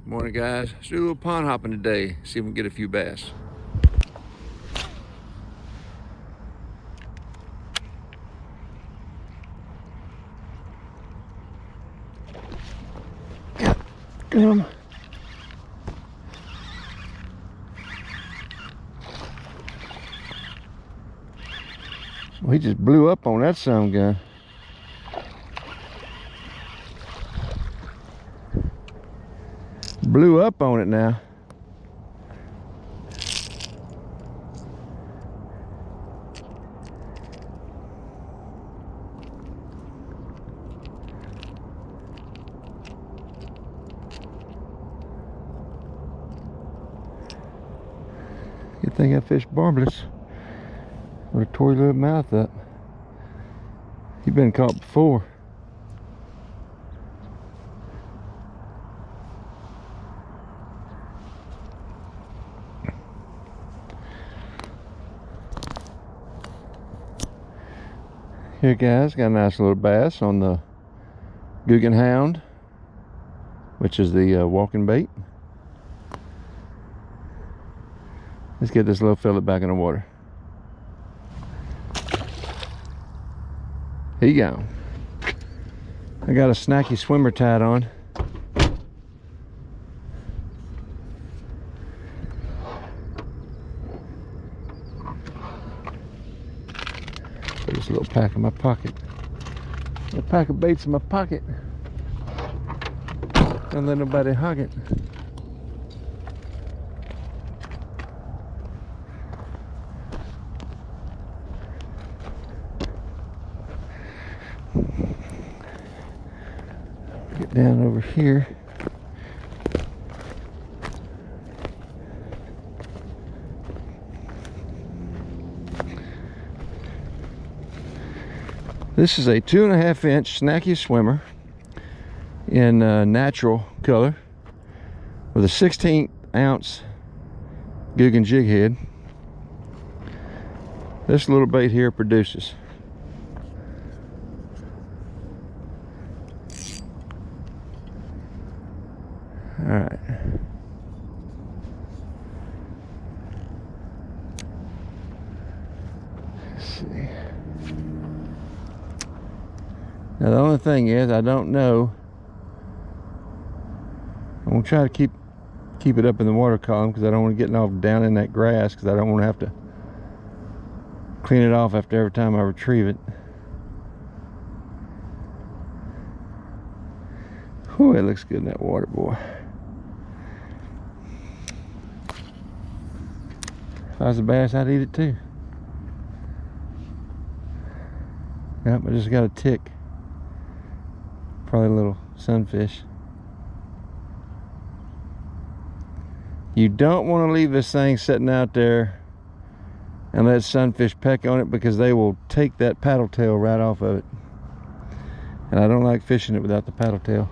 Morning, guys. Let's do a little pond hopping today. See if we can get a few bass. Yeah, get him. Well, he just blew up on that son gun. Blew up on it now. Good thing I fished barbless. Would have tore your little mouth up. You've been caught before. Here, guys, got a nice little bass on the Guggenhound, which is the walking bait. Let's get this little fella back in the water. Here you go. I got a snacky swimmer tied on. Put this little pack in my pocket. A pack of baits in my pocket. Don't let nobody hog it. Get down over here. This is a 2.5 inch snacky swimmer in natural color with a 16 ounce Guggen jig head. This little bait here produces. All right. Let's see. Now the only thing is, I don't know. I'm gonna try to keep it up in the water column because I don't want to get it off down in that grass, because I don't want to have to clean it off after every time I retrieve it. Whew, it looks good in that water, boy. If I was a bass, I'd eat it too. Yep, I just got a tick. Probably a little sunfish. You don't want to leave this thing sitting out there and let sunfish peck on it, because they will take that paddle tail right off of it. And I don't like fishing it without the paddle tail.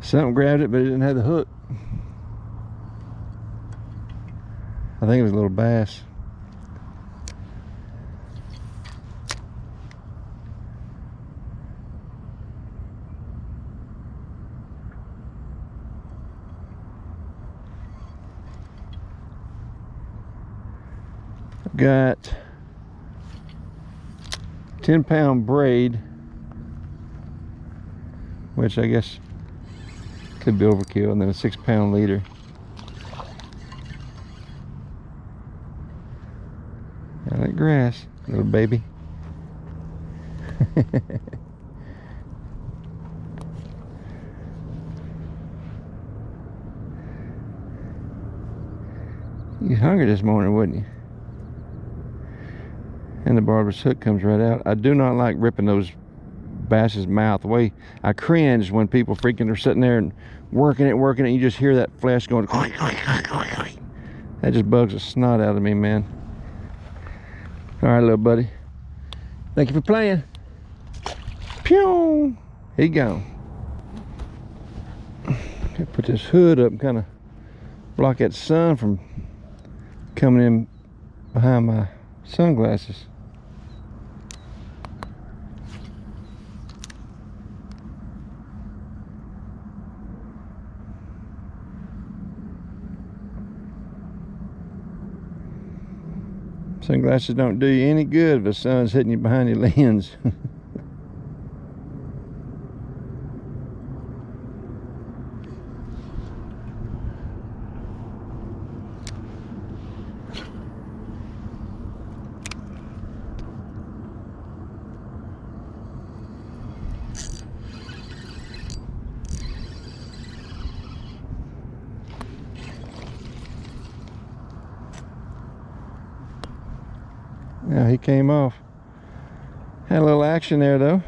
Something grabbed it, but it didn't have the hook. I think it was a little bass. I've got 10-pound braid, which I guess could be overkill, and then a 6-pound leader. I like grass, little baby. You hungry this morning, wasn't you? And the barbless hook comes right out. I do not like ripping those bass's mouth. The way I cringe when people freaking are sitting there and working it, you just hear that flesh going. That just bugs the snot out of me, man. All right, little buddy. Thank you for playing. Pew! Here you go. Put this hood up and kind of block that sun from coming in behind my sunglasses. Sunglasses don't do you any good if the sun's hitting you behind your lens. Yeah, he came off. Had a little action there though.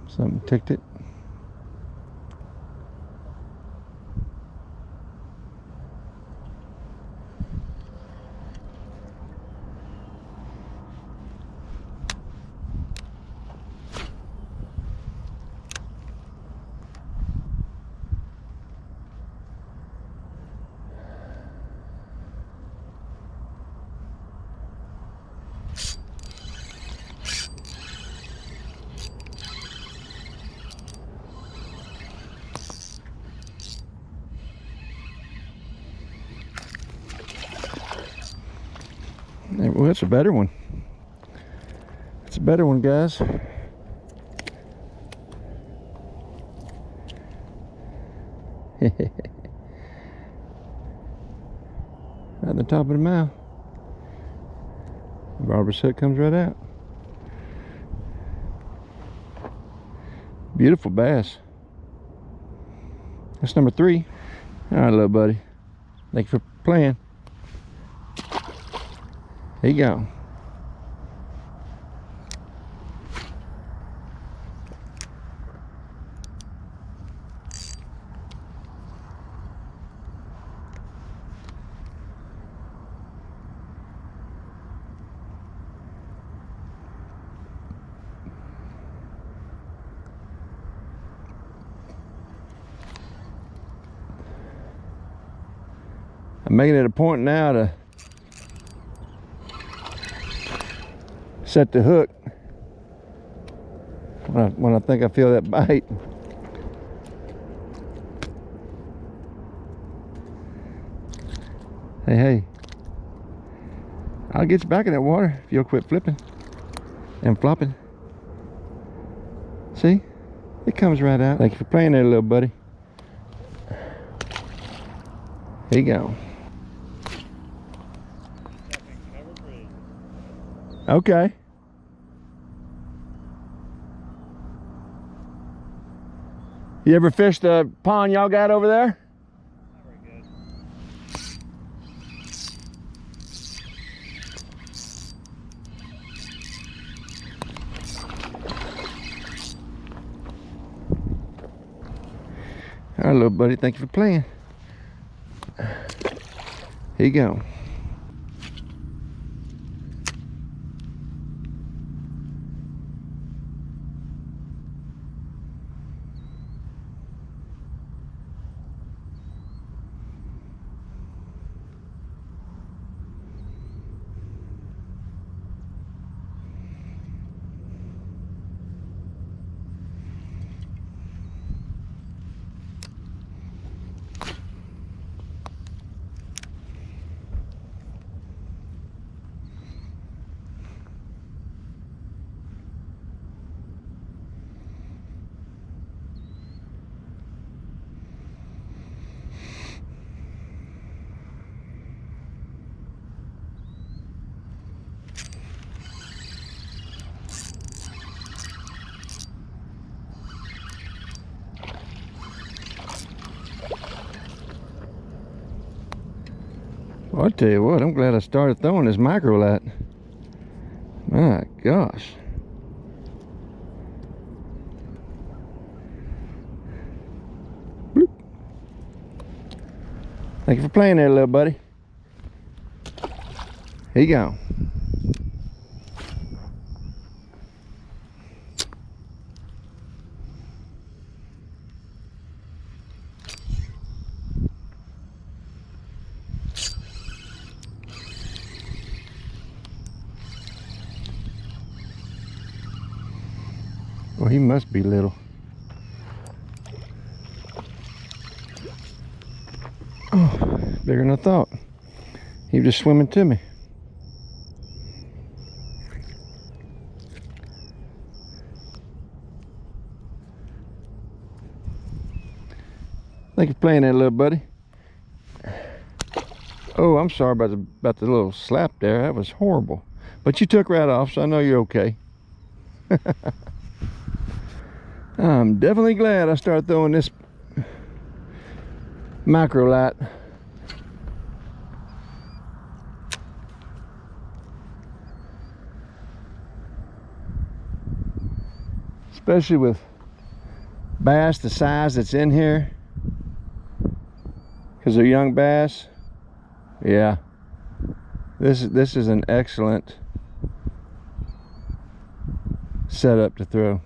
Something ticked it. Well, that's a better one. It's a better one, guys. Right at the top of the mouth. Barber's hook comes right out. Beautiful bass. That's number 3. All right, little buddy. Thank you for playing. There you go. I'm making it a point now to set the hook when I think I feel that bite. Hey, I'll get you back in that water if you'll quit flipping and flopping. See? It comes right out. Thank you for playing there, little buddy. Here you go. Okay. You ever fished the pond y'all got over there? Not very good. All right, little buddy, thank you for playing. Here you go. Well, I tell you what, I'm glad I started throwing this micro light. My gosh. Bloop. Thank you for playing there, little buddy. Here you go. Well, he must be little. Oh, bigger than I thought. He was just swimming to me. Thank you for playing that, little buddy. Oh, I'm sorry about the little slap there. That was horrible. But you took right off, so I know you're okay. I'm definitely glad I started throwing this micro light. Especially with bass the size that's in here, because they're young bass. Yeah, this is an excellent setup to throw.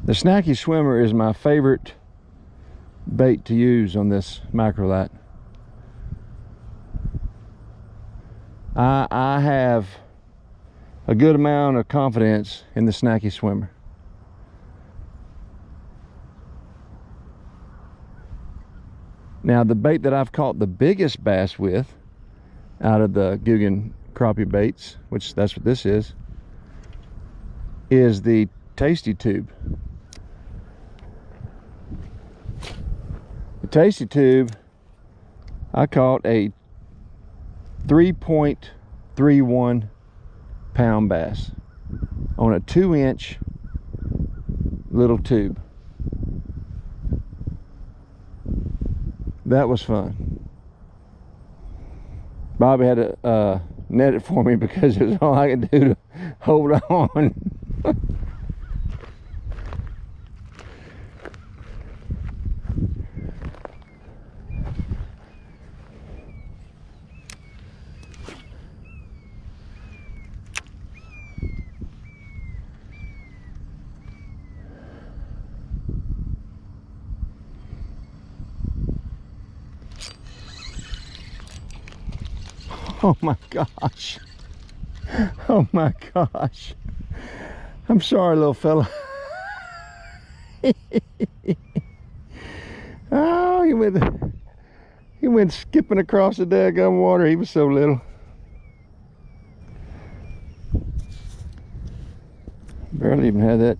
The Snacky Swimmer is my favorite bait to use on this micro light. I have a good amount of confidence in the Snacky Swimmer. Now, the bait that I've caught the biggest bass with out of the Googan crappie baits, which that's what this is the Tasty Tube. The Tasty Tube, I caught a 3.31 pound bass on a 2-inch little tube. That was fun. Bobby had to net it for me because it was all I could do to hold on. Oh my gosh. Oh my gosh. I'm sorry, little fella. Oh, he went skipping across the daggum water. He was so little. Barely even had that.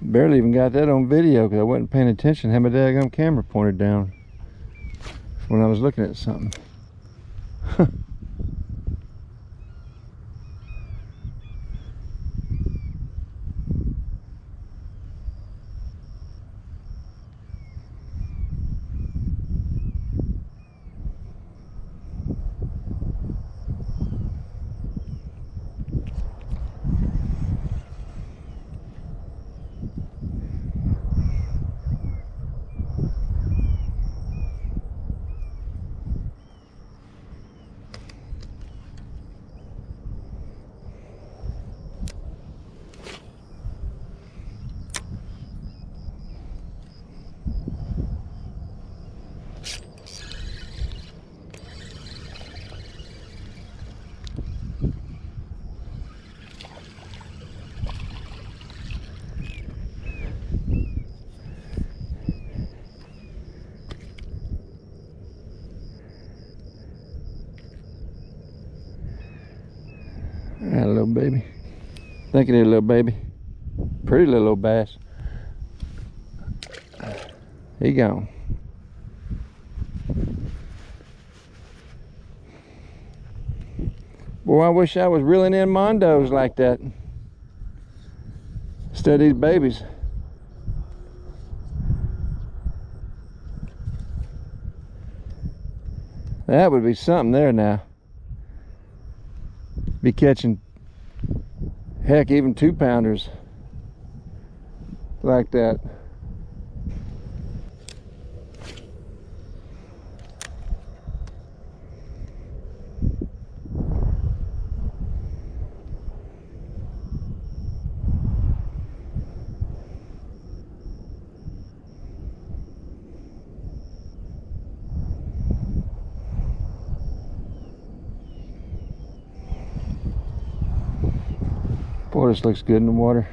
Barely even got that on video because I wasn't paying attention. Had my daggum camera pointed down when I was looking at something. Alright, little baby. Thank you there, little baby. Pretty little old bass. Here you go. Boy, I wish I was reeling in mondos like that. Instead of these babies. That would be something there now. Be catching, heck, even 2-pounders like that. Boy, this looks good in the water.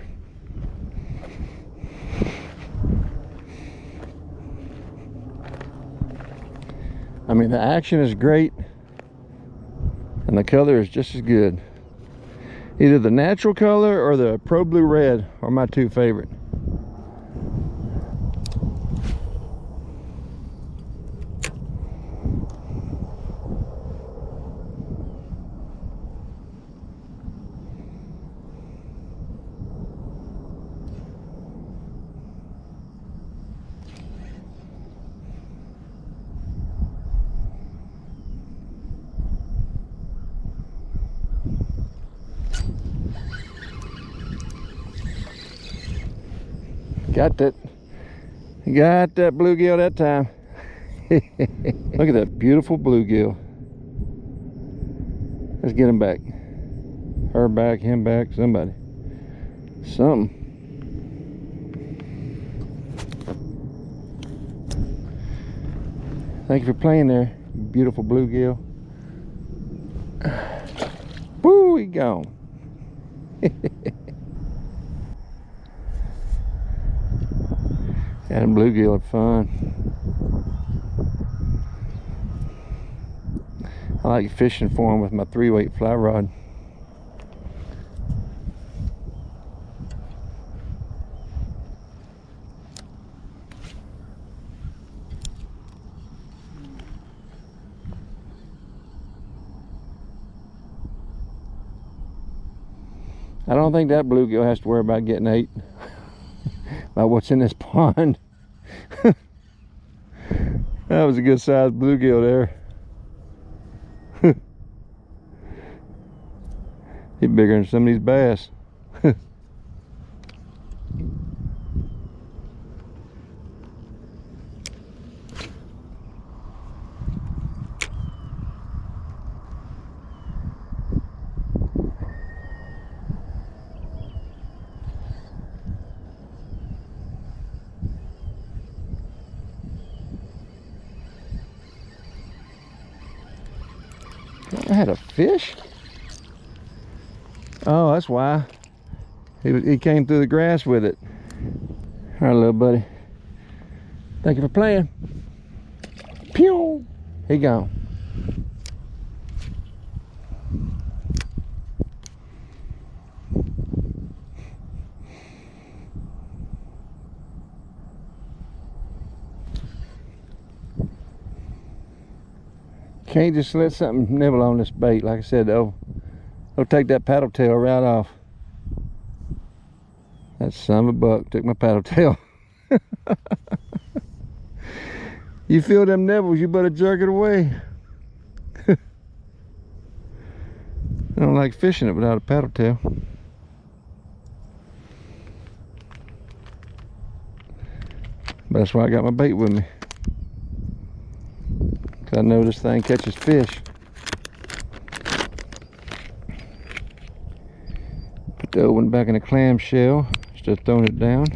I mean, the action is great and the color is just as good. Either the natural color or the Pro Blue Red are my two favorite. Got that bluegill that time. Look at that beautiful bluegill. Let's get him back. Her back, him back, somebody. Something. Thank you for playing there, beautiful bluegill. Woo, he gone. Yeah, them bluegill are fun. I like fishing for them with my 3-weight fly rod. I don't think that bluegill has to worry about getting ate by what's in this pond. That was a good sized bluegill there. He's bigger than some of these bass. I had a fish? Oh, that's why. He came through the grass with it. All right, little buddy. Thank you for playing. Pew! He gone. Can't just let something nibble on this bait. Like I said, they'll take that paddle tail right off. That son of a buck took my paddle tail. You feel them nibbles, you better jerk it away. I don't like fishing it without a paddle tail. But that's why I got my bait with me. I know this thing catches fish. Put the old one back in the clamshell instead of throwing it down.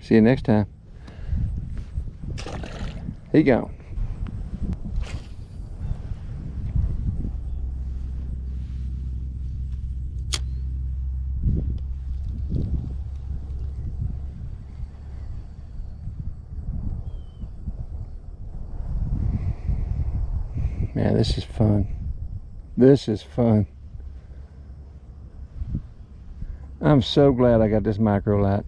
See you next time. He gone. Man, this is fun. This is fun. I'm so glad I got this micro light.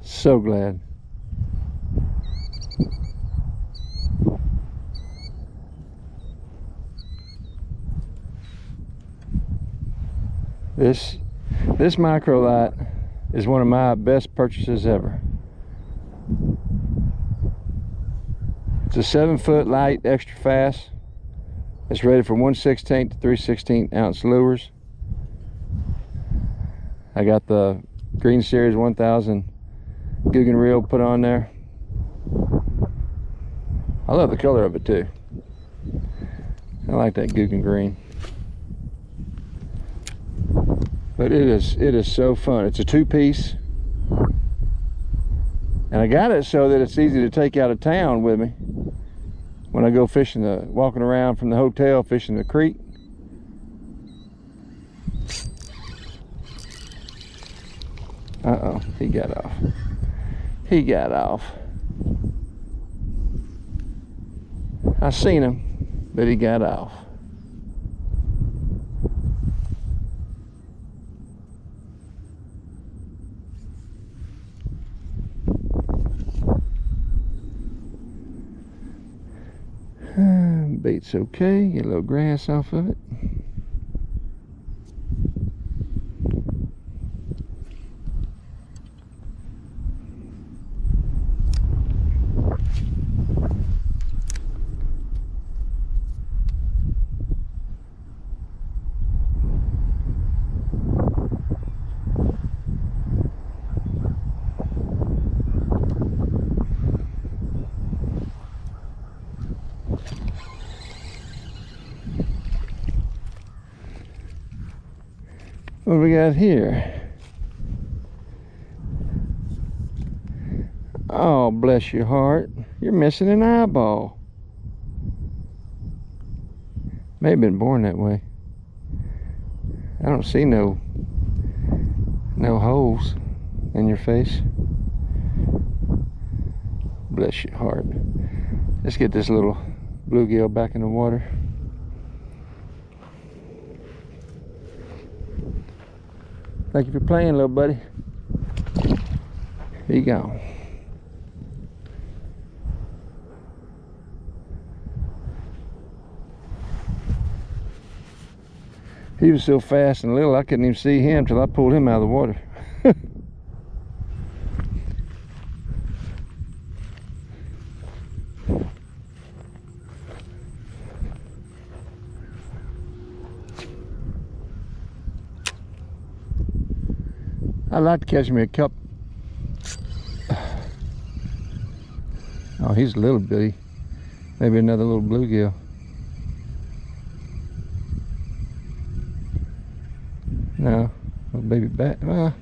So glad. This micro light is one of my best purchases ever. It's a 7-foot light, extra fast. It's rated for 1/16 to 3/16 ounce lures. I got the Green Series 1000 Googan reel put on there. I love the color of it too. I like that Googan green. But it is so fun. It's a 2-piece. And I got it so that it's easy to take out of town with me when I go fishing, walking around from the hotel fishing the creek. Uh-oh, he got off. He got off. I seen him, but he got off. Bait's okay, get a little grass off of it. What do we got here? Oh, bless your heart. You're missing an eyeball. May have been born that way. I don't see no holes in your face. Bless your heart. Let's get this little bluegill back in the water. Thank you for playing, little buddy. Here you go. He was so fast and little I couldn't even see him till I pulled him out of the water. I'd like to catch me a cup. Oh, he's a little bitty. Maybe another little bluegill. No, little baby bat. A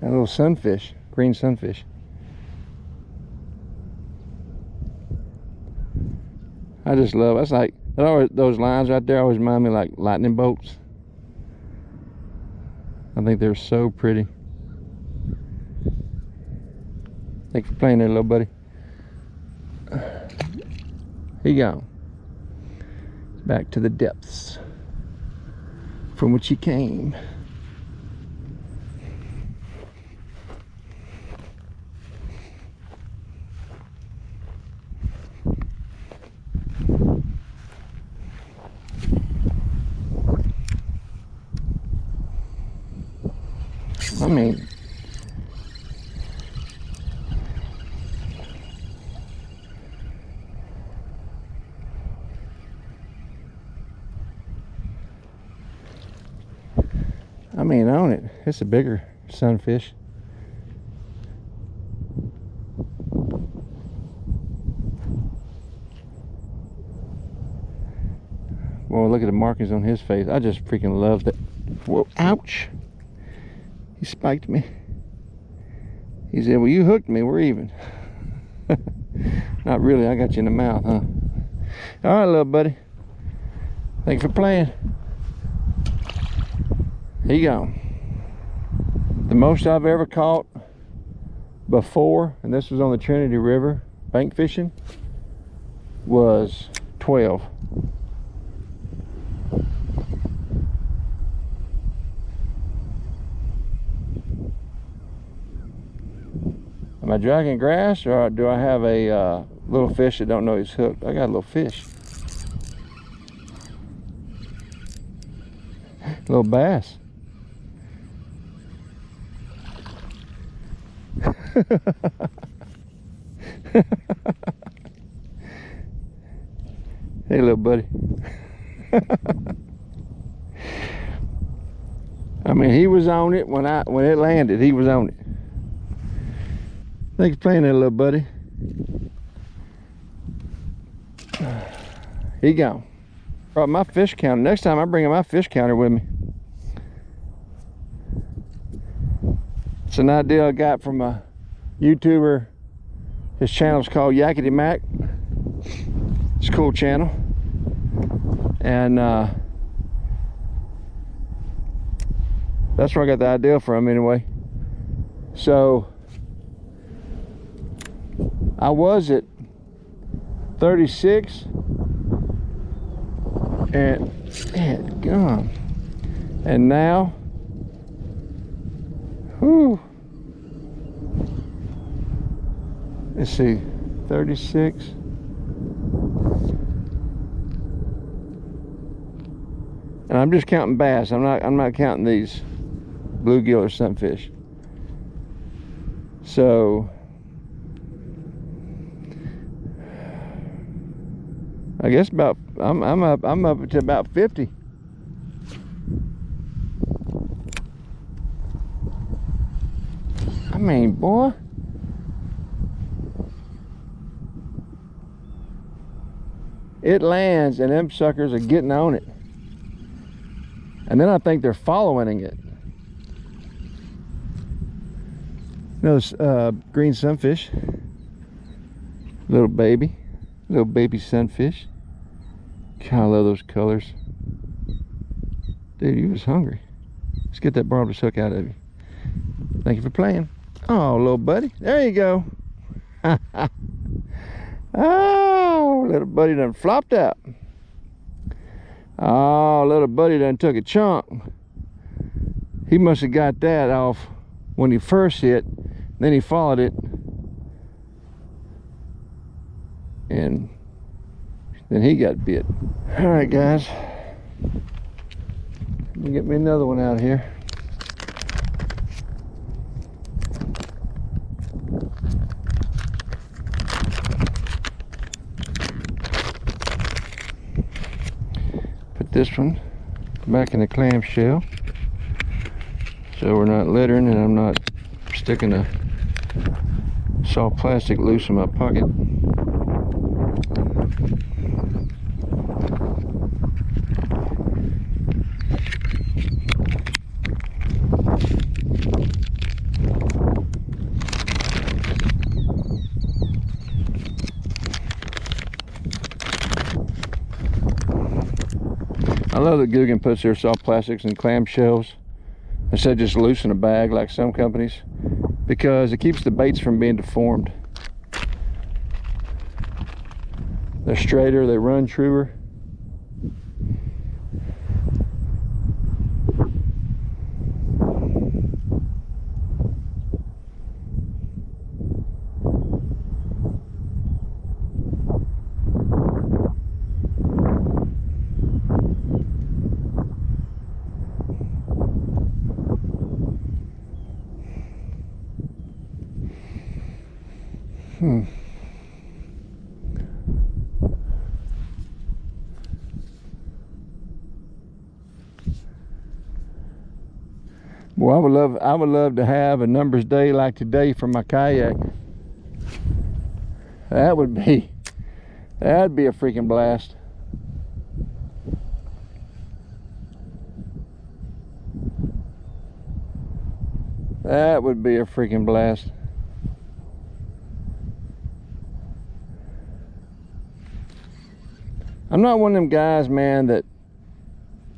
little sunfish, green sunfish. I just love it. That's like those lines right there always remind me like lightning bolts. I think they're so pretty. Thanks for playing there, little buddy. Here you go. Back to the depths from which he came. I mean, on it. It's a bigger sunfish. Boy, look at the markings on his face. I just freaking love that. Whoa, ouch. He spiked me. He said, well, you hooked me. We're even. Not really. I got you in the mouth, huh? All right, little buddy. Thanks for playing. Here you go. The The most I've ever caught before, and this was on the Trinity River bank fishing, was 12. Am I dragging grass, or do I have a little fish that don't know he's hooked? I got a little fish. Little bass. Hey, little buddy. I mean, he was on it when it landed. He was on it. Thanks for playing there, little buddy. He gone. Brought my fish counter. Next time I bring my fish counter with me. It's an idea I got from a YouTuber. His channel's called Yakety Mac. It's a cool channel. And that's where I got the idea from anyway. So I was at 36 and gone. And now, whew, let's see, 36. And I'm just counting bass. I'm not counting these bluegill or sunfish. So I guess about I'm up to about 50. I mean, boy, it lands and them suckers are getting on it. And then I think they're following it. Those green sunfish, little baby sunfish. God, I love those colors. Dude, you was hungry. Let's get that barbless hook out of you. Thank you for playing. Oh, little buddy, there you go. Oh, little buddy done flopped out. Oh, little buddy done took a chunk. He must have got that off when he first hit. Then he followed it. And then he got bit. All right, guys. Let me get me another one out here. Put this one back in the clamshell, so we're not littering and I'm not sticking a soft plastic loose in my pocket. I love that Googan puts their soft plastics in clamshells instead of just loose in a bag like some companies, because it keeps the baits from being deformed. They're straighter, they run truer. Well, I would love to have a numbers day like today for my kayak. That'd be a freaking blast. That would be a freaking blast. I'm not one of them guys, man, that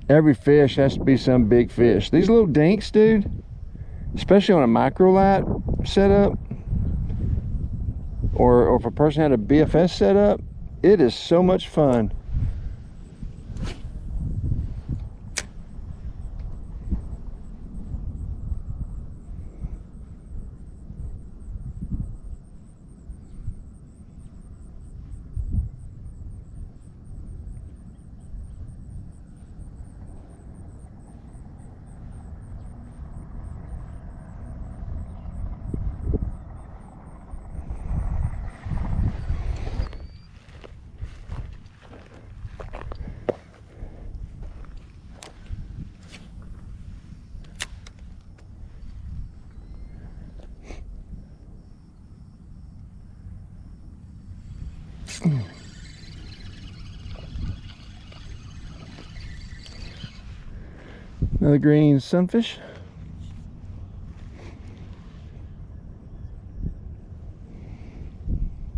every fish has to be some big fish. These little dinks, dude, especially on a micro light setup, or if a person had a BFS setup, it is so much fun. Another green sunfish.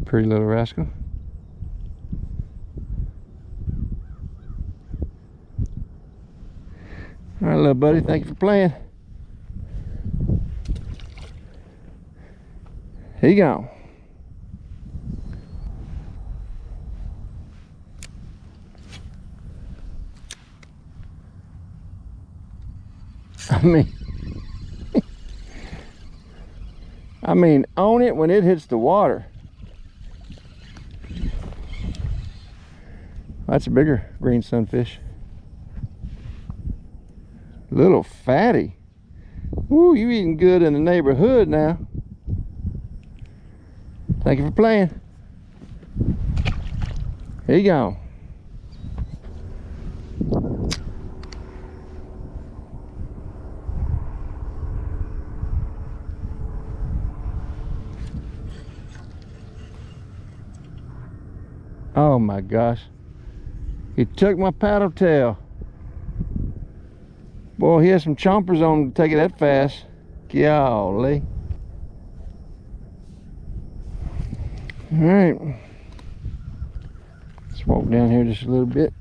Pretty little rascal. All right, little buddy, thank you for playing. Here you go. I mean, own it when it hits the water. That's a bigger green sunfish. Little fatty. Woo, you eating good in the neighborhood now. Thank you for playing. Here you go. Oh my gosh. He took my paddle tail. Boy, he has some chompers on him to take it that fast. Golly. Alright. Let's walk down here just a little bit.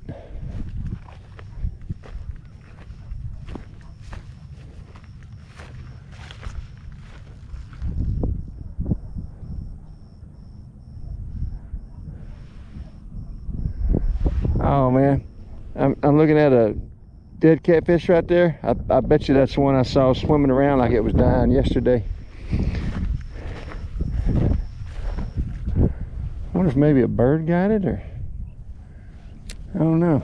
Oh man, I'm looking at a dead catfish right there. I bet you that's the one I saw swimming around like it was dying yesterday. I wonder if maybe a bird got it, or I don't know.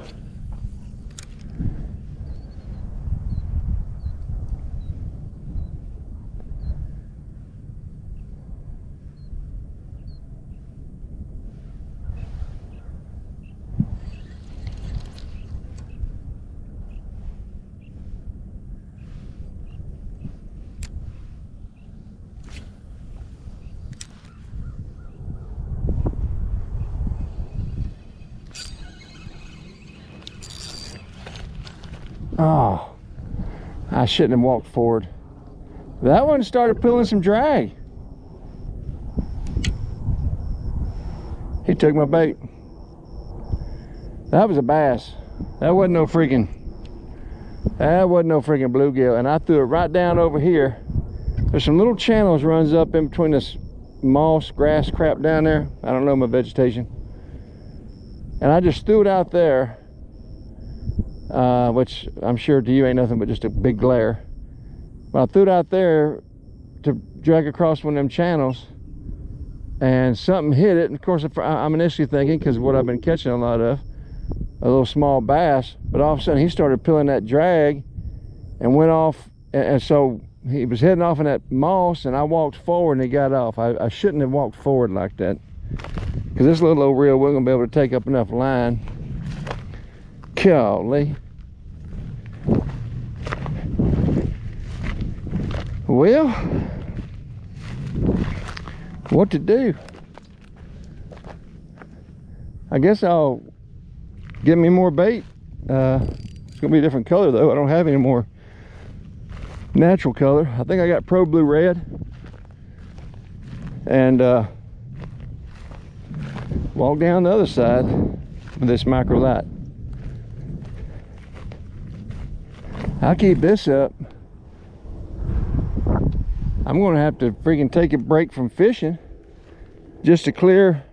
Oh, I shouldn't have walked forward. That one started pulling some drag. He took my bait. That was a bass. That wasn't no freaking bluegill. And I threw it right down over here. There's some little channels runs up in between this moss, grass crap down there. I don't know my vegetation. And I just threw it out there. Which I'm sure to you ain't nothing but just a big glare. But I threw it out there to drag across one of them channels, and something hit it. And of course, I'm initially thinking, because what I've been catching a lot of, a little small bass, but all of a sudden he started pulling that drag and went off, and so he was heading off in that moss, and I walked forward and he got off. I shouldn't have walked forward like that, because this little old reel wasn't gonna be able to take up enough line. Golly. Well, what to do? I guess I'll get me more bait. It's gonna be a different color though. I don't have any more natural color. I think I got Pro Blue Red, and walk down the other side with this micro light. I'll keep this up. I'm gonna have to freaking take a break from fishing just to clear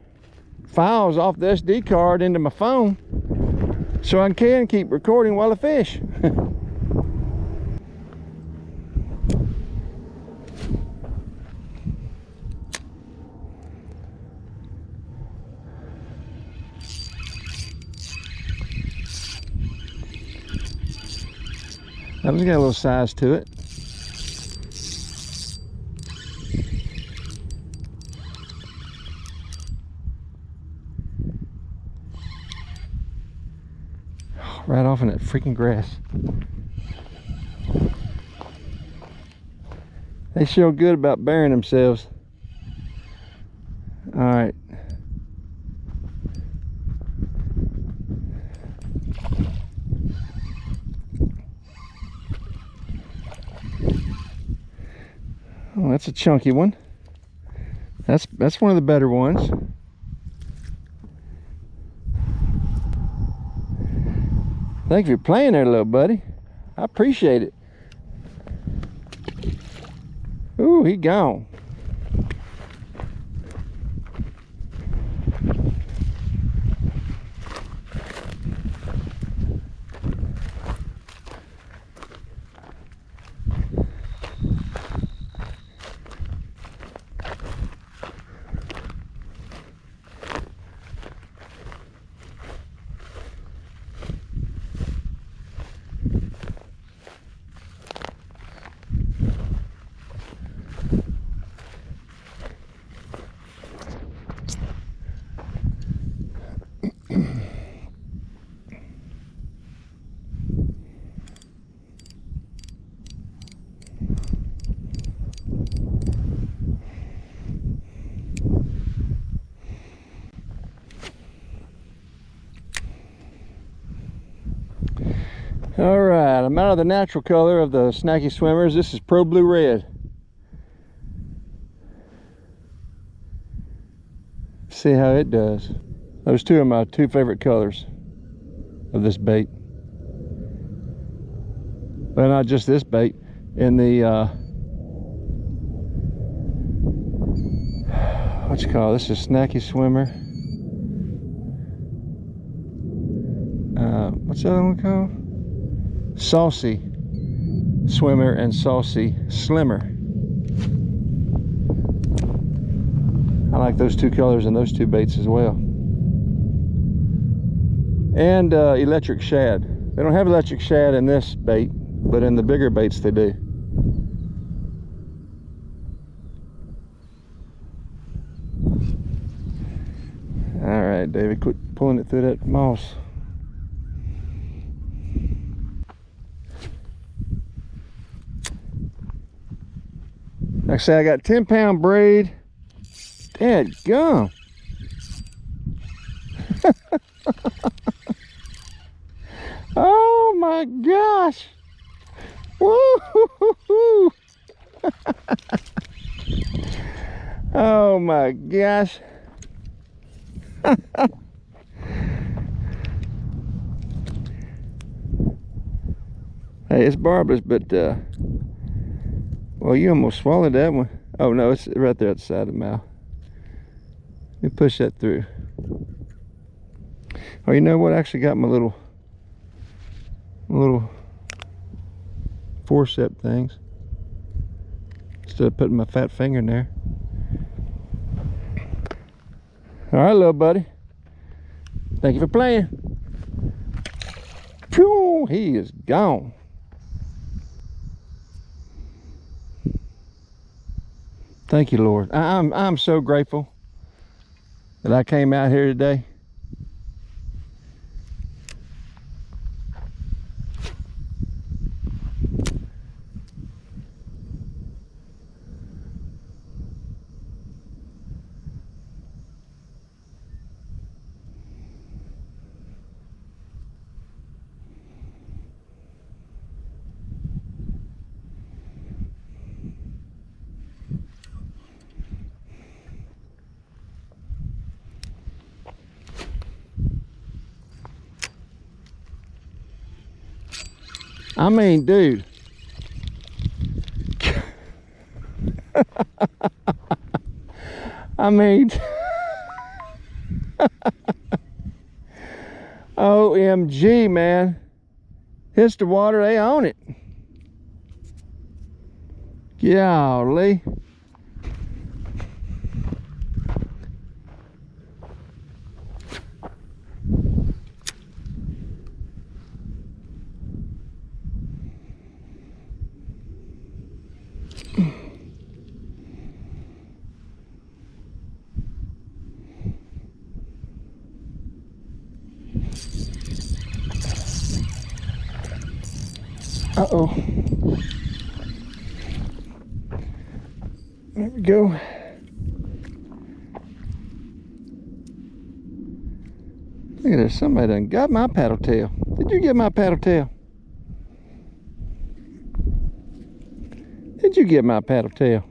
files off the SD card into my phone so I can keep recording while I fish. That one's got a little size to it. Right off in that freaking grass. They feel good about burying themselves. All right. Oh, that's a chunky one. That's one of the better ones. Thank you for playing there, little buddy. I appreciate it. Ooh, he gone. All right, I'm out of the natural color of the Snacky Swimmers. This is Pro Blue Red. See how it does. Those two are my two favorite colors of this bait. But not just this bait. In the what you call this? Is Snacky Swimmer. What's the other one called? Saucy Swimmer and Saucy Slimmer. I like those two colors and those two baits as well. And electric shad. They don't have electric shad in this bait, but in the bigger baits they do. All right, David, quit pulling it through that moss. Like I say, I got 10-pound braid. Dadgum. Oh my gosh. Woo-hoo-hoo-hoo. Oh my gosh. Hey, it's barbless, but well, you almost swallowed that one. Oh no, it's right there at the side of the mouth. Let me push that through. Oh, you know what? I actually got my little forceps things instead of putting my fat finger in there. All right, little buddy. Thank you for playing. Phew, he is gone. Thank you, Lord. I'm so grateful that I came out here today. I mean, dude. I mean, OMG, man. Hits the water, they own it. Golly. Uh-oh. There we go. Look at this, somebody done got my paddle tail. Did you get my paddle tail? Did you get my paddle tail?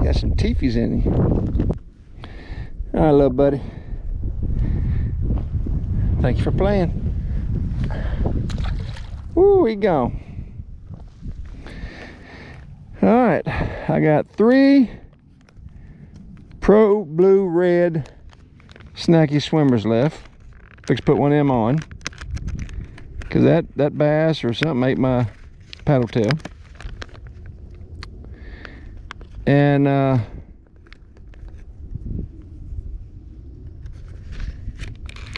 Got some teefies in you. All right, little buddy. Thank you for playing. Woo, he gone. All right, I got 3 Pro Blue Red Snacky Swimmers left. Fix to put one of them on, cause that bass or something ate my paddle tail. And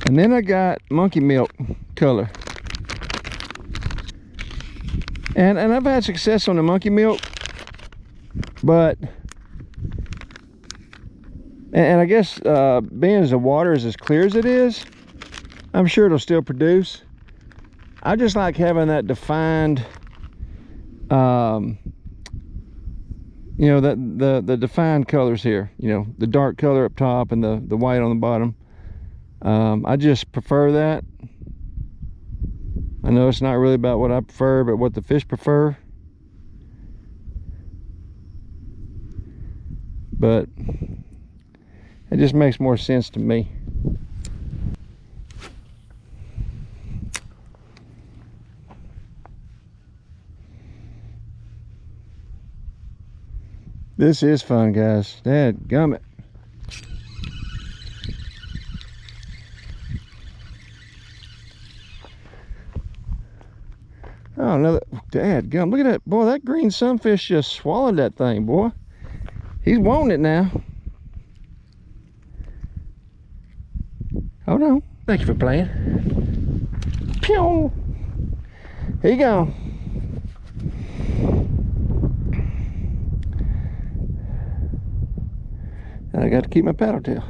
then I got monkey milk color. And I've had success on the monkey milk, but and I guess being as the water is as clear as it is, I'm sure it'll still produce. I just like having that defined, you know, the defined colors here. You know, the dark color up top and the white on the bottom. I just prefer that. I know it's not really about what I prefer, but what the fish prefer. But it just makes more sense to me. This is fun, guys. Dadgummit. Oh, another dadgum. Look at that. Boy, that green sunfish just swallowed that thing, boy. He's wanting it now. Hold on. Thank you for playing. Pew! Here you go. And I got to keep my paddle tail.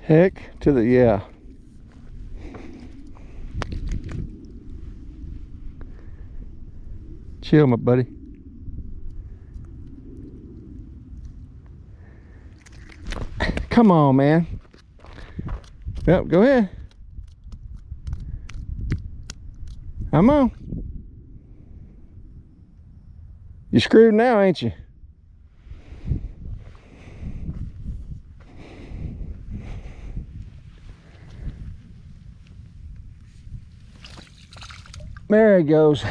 Heck to the yeah. Chill, my buddy. Come on, man. Yep, go ahead. Come on. You screwed now, ain't you? There he goes.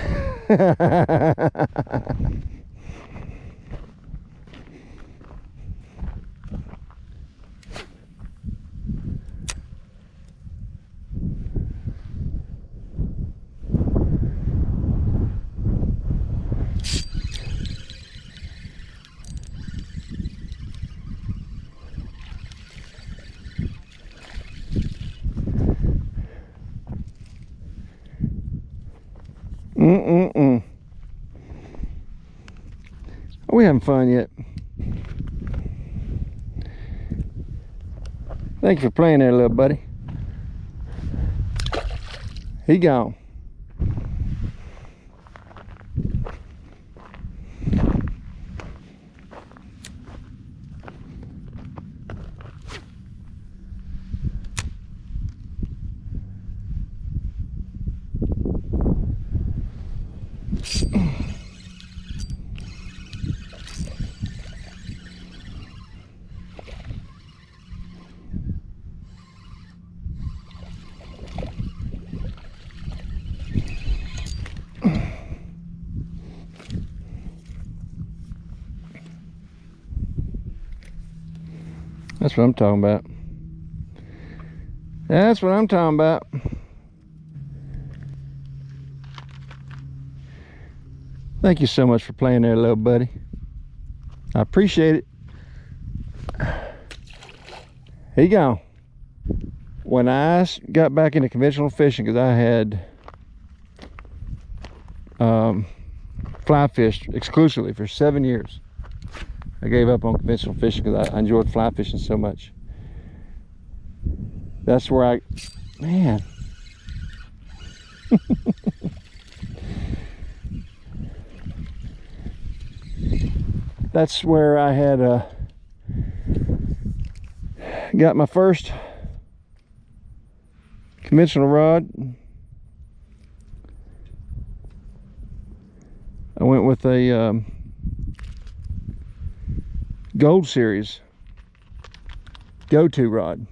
Are we having fun yet? Thank you for playing there, little buddy. He gone. That's what I'm talking about. That's what I'm talking about. Thank you so much for playing there, little buddy. I appreciate it. Here you go. When I got back into conventional fishing, because I had fly fished exclusively for 7 years. I gave up on conventional fishing because I enjoyed fly fishing so much. That's where man. That's where I had got my first conventional rod. I went with a Gold Series go-to rod.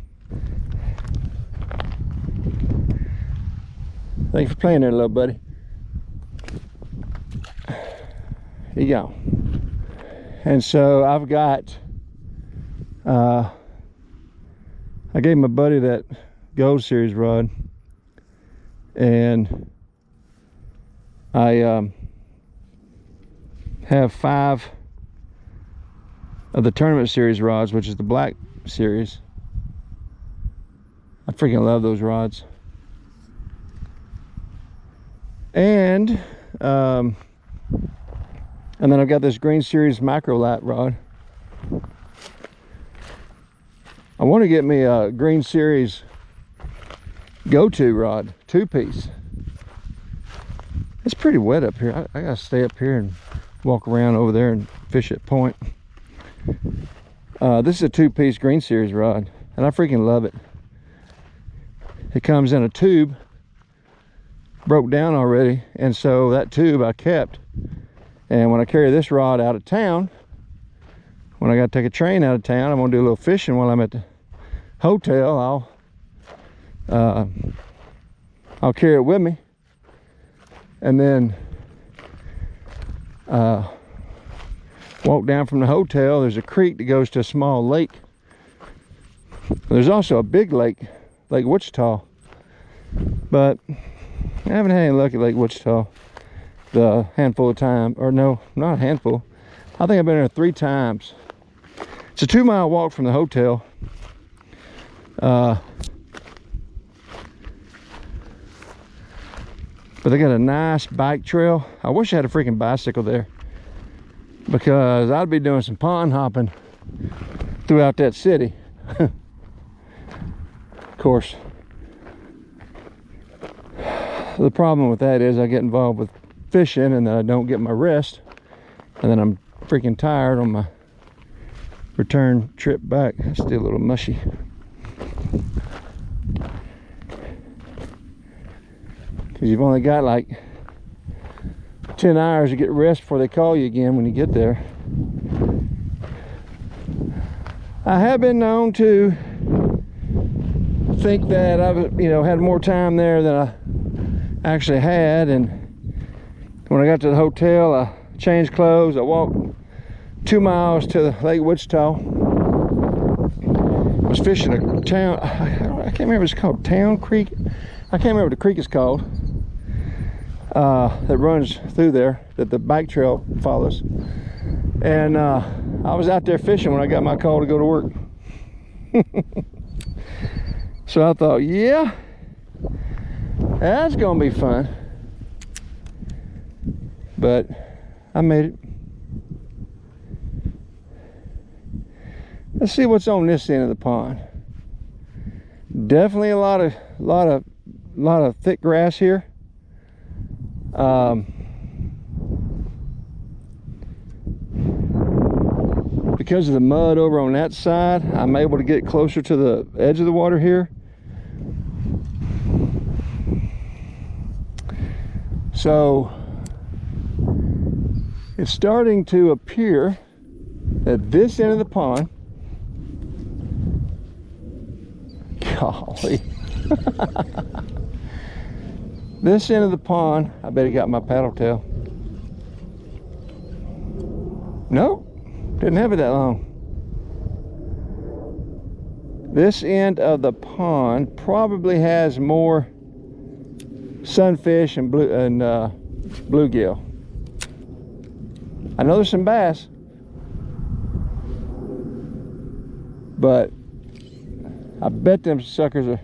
Thanks for playing there, little buddy. Here you go. And so I've got, I gave my buddy that Gold Series rod, and I have 5 of the Tournament Series rods, which is the Black Series. I freaking love those rods. And then I've got this Green Series Micro Light rod. I want to get me a Green Series go-to rod, 2-piece. It's pretty wet up here. I gotta stay up here and walk around over there and fish at point. This is a 2-piece Green Series rod, and I freaking love it. It comes in a tube, broke down already, and so that tube I kept. And when I carry this rod out of town, when I got to take a train out of town, I'm gonna do a little fishing while I'm at the hotel. I'll carry it with me, and then walk down from the hotel. There's a creek that goes to a small lake. There's also a big lake, Lake Wichita, but I haven't had any luck at Lake Wichita the handful of times, or no, not a handful. I think I've been there 3 times. It's a 2-mile walk from the hotel. But they got a nice bike trail. I wish I had a freaking bicycle there, because I'd be doing some pond hopping throughout that city. Of course, the problem with that is I get involved with fishing and then I don't get my rest, and then I'm freaking tired on my return trip back. It's still a little mushy. Because you've only got like 10 hours to get rest before they call you again when you get there. I have been known to think that I've, had more time there than I actually had, and when I got to the hotel, I changed clothes. I walked 2 miles to Lake Wichita. I was fishing a town, I can't remember what it's called, Town Creek. I can't remember what the creek is called, that runs through there, that the bike trail follows. And I was out there fishing when I got my call to go to work. So I thought, yeah, that's gonna be fun. But I made it. Let's see what's on this end of the pond. Definitely a lot of thick grass here. Because of the mud over on that side, I'm able to get closer to the edge of the water here. So it's starting to appear that this end of the pond, golly, this end of the pond, I bet it got my paddle tail. No, didn't have it that long. This end of the pond probably has more sunfish and bluegill. I know there's some bass, but I bet them suckers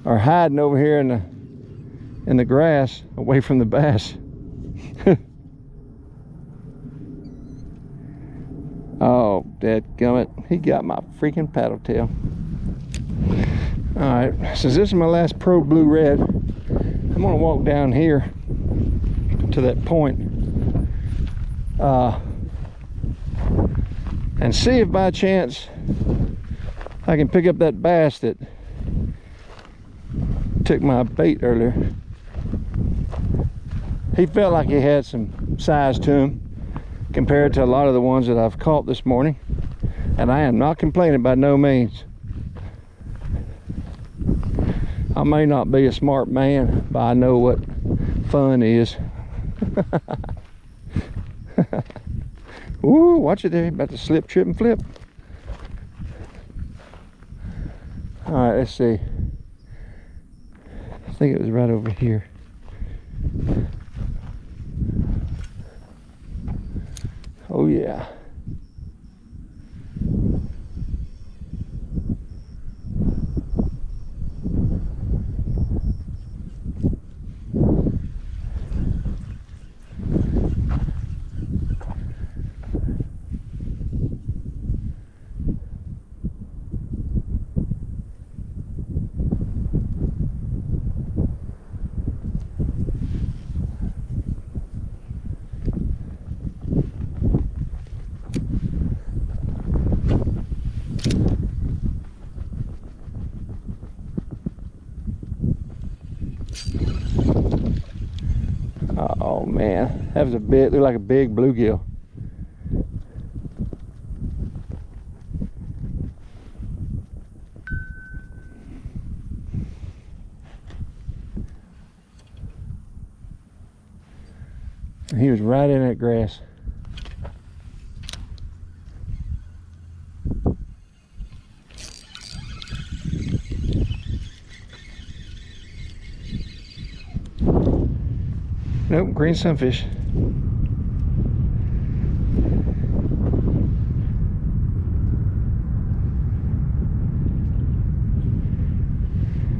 are hiding over here in the grass away from the bass. Oh, dadgummit, he got my freaking paddle tail. All right, since this is my last pro blue red, I'm gonna walk down here to that point and see if by chance I can pick up that bass that took my bait earlier. He felt like he had some size to him compared to a lot of the ones that I've caught this morning, and I am not complaining by no means. I may not be a smart man, but I know what fun is. Ooh, watch it there, about to slip, trip, and flip. All right, let's see. I think it was right over here. Oh yeah. Oh man, that was looked like a big bluegill. He was right in that grass. Nope, green sunfish.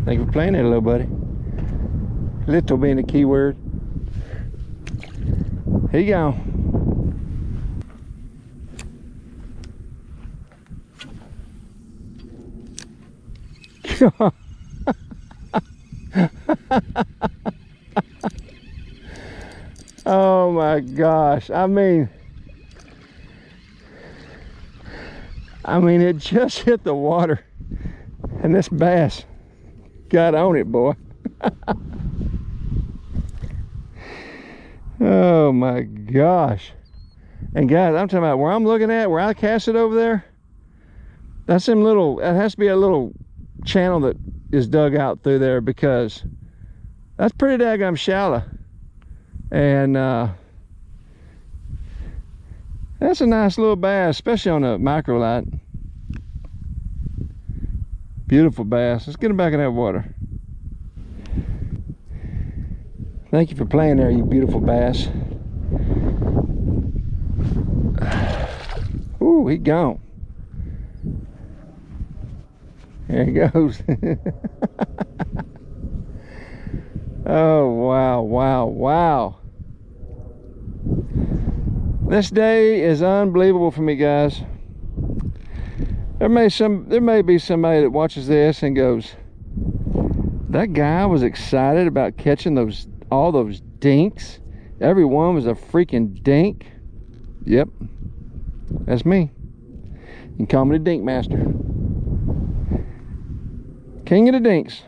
Thank you for playing there, little buddy. Little being the key word. Here you go. Oh my gosh, I mean it just hit the water and this bass got on it, boy. Oh my gosh. And guys, I'm talking about where I'm looking at, where I cast it over there, that's that has to be a little channel that is dug out through there, because that's pretty daggum shallow. And that's a nice little bass, especially on a micro light. Beautiful bass. Let's get him back in that water. Thank you for playing there, you beautiful bass. Ooh, he gone. There he goes. Oh, wow, wow, wow. This day is unbelievable for me, guys. There may be somebody that watches this and goes, that guy was excited about catching all those dinks. Every one was a freaking dink. Yep, that's me. You can call me the Dink Master. King of the dinks.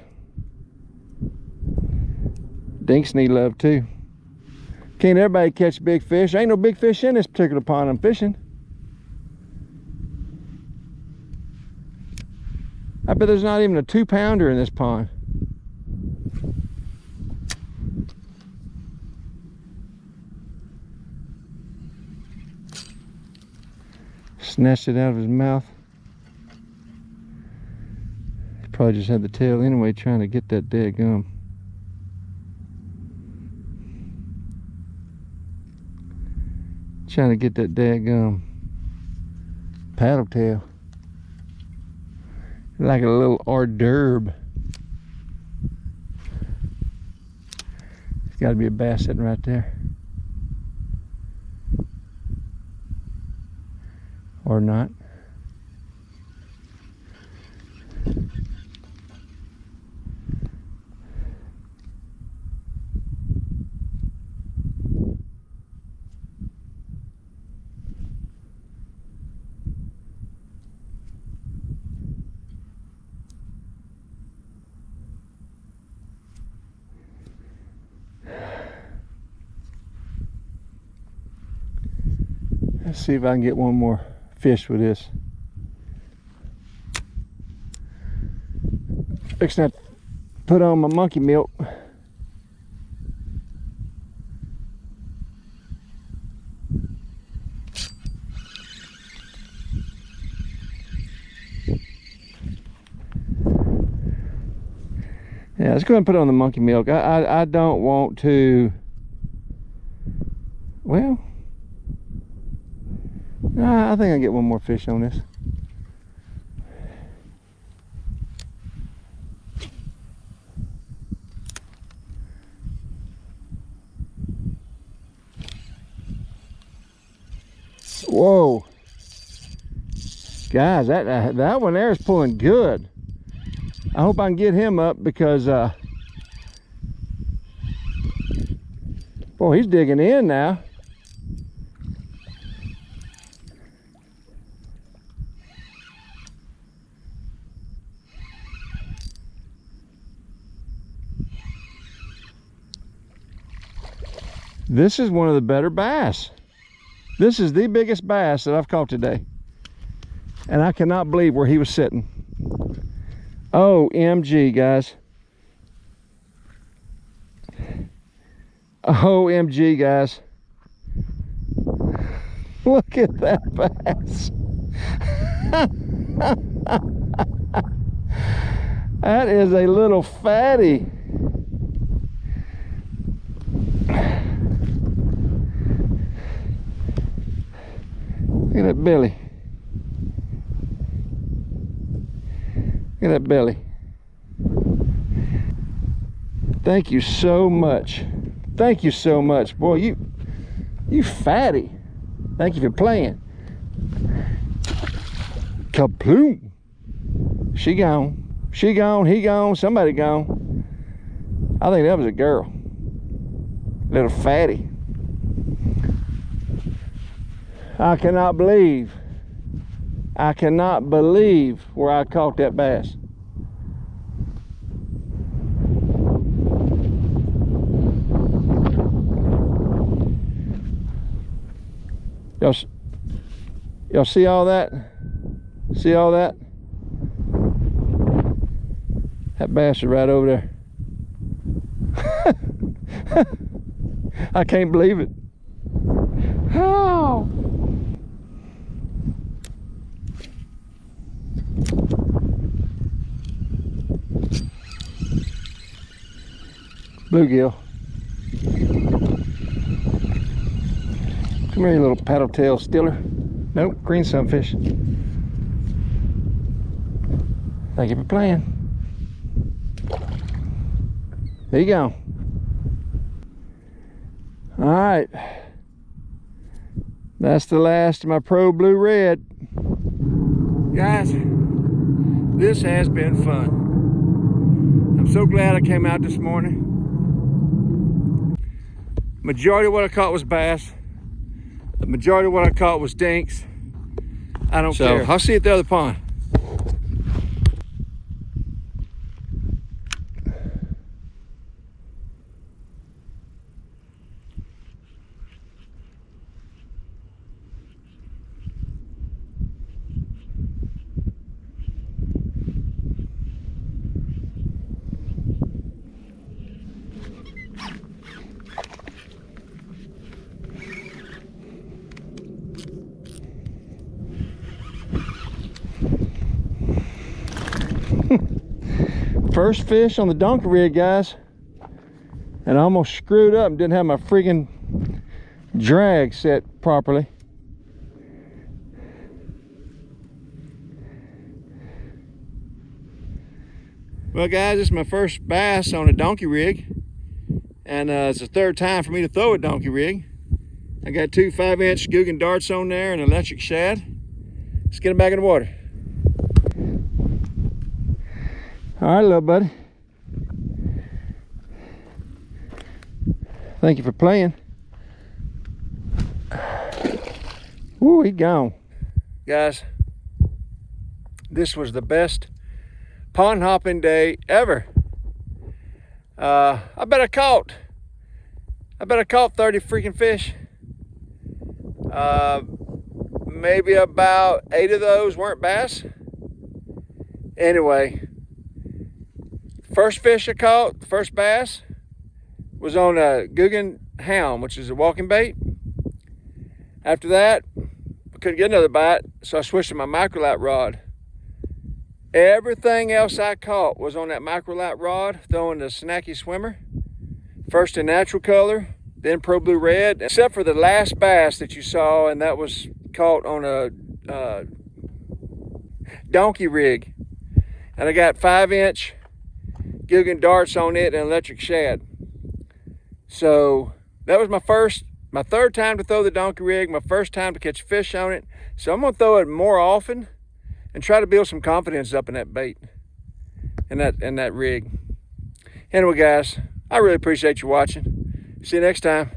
Dinks need love too. Can't everybody catch big fish? Ain't no big fish in this particular pond I'm fishing. I bet there's not even a 2-pounder in this pond. Snatched it out of his mouth. probably just had the tail anyway, trying to get that dead gum. Trying to get that dead gum paddle tail. Like a little hors d'oeuvre. There's got to be a bass sitting right there. Or not. Let's see if I can get one more fish with this. Fixing to put on my monkey milk. Yeah, let's go ahead and put on the monkey milk. I don't want to, well, I think I'll get one more fish on this. Whoa. Guys, that one there is pulling good. I hope I can get him up because, boy, he's digging in now. This is one of the better bass. This is the biggest bass that I've caught today. And I cannot believe where he was sitting. OMG, guys. OMG, guys. Look at that bass. That is a little fatty. Look at that belly. Look at that belly. Thank you so much. Thank you so much. Boy, you fatty. Thank you for playing. Kaploom. She gone. She gone, he gone, somebody gone. I think that was a girl. Little fatty. I cannot believe where I caught that bass. Y'all see all that? See all that? That bass is right over there. I can't believe it. Oh! Bluegill. Come here, you little paddle tail stiller. Nope, green sunfish. Thank you for playing. There you go. All right. That's the last of my Pro Blue Red. Guys, this has been fun. I'm so glad I came out this morning. Majority of what I caught was bass. The majority of what I caught was dinks. I don't care. I'll see you at the other pond. First fish on the donkey rig, guys. And I almost screwed up and didn't have my freaking drag set properly. Well guys, this is my first bass on a donkey rig. And it's the third time for me to throw a donkey rig. I got 2 5-inch Googan darts on there and an electric shad. Let's get them back in the water. All right, little buddy. Thank you for playing. Woo, he gone. Guys, this was the best pond hopping day ever. I bet I caught 30 freaking fish. Maybe about 8 of those weren't bass. Anyway, first fish I caught, the first bass, was on a Googan Hound, which is a walking bait. After that, I couldn't get another bite, so I switched to my microlight rod. Everything else I caught was on that microlight rod, throwing the Snacky Swimmer. First in natural color, then Pro Blue Red, except for the last bass that you saw, and that was caught on a donkey rig. And I got 5-inch Googan darts on it and electric shad. So that was my third time to throw the donkey rig, my first time to catch fish on it. So I'm gonna throw it more often and try to build some confidence up in that bait and that rig. Anyway guys, I really appreciate you watching. See you next time.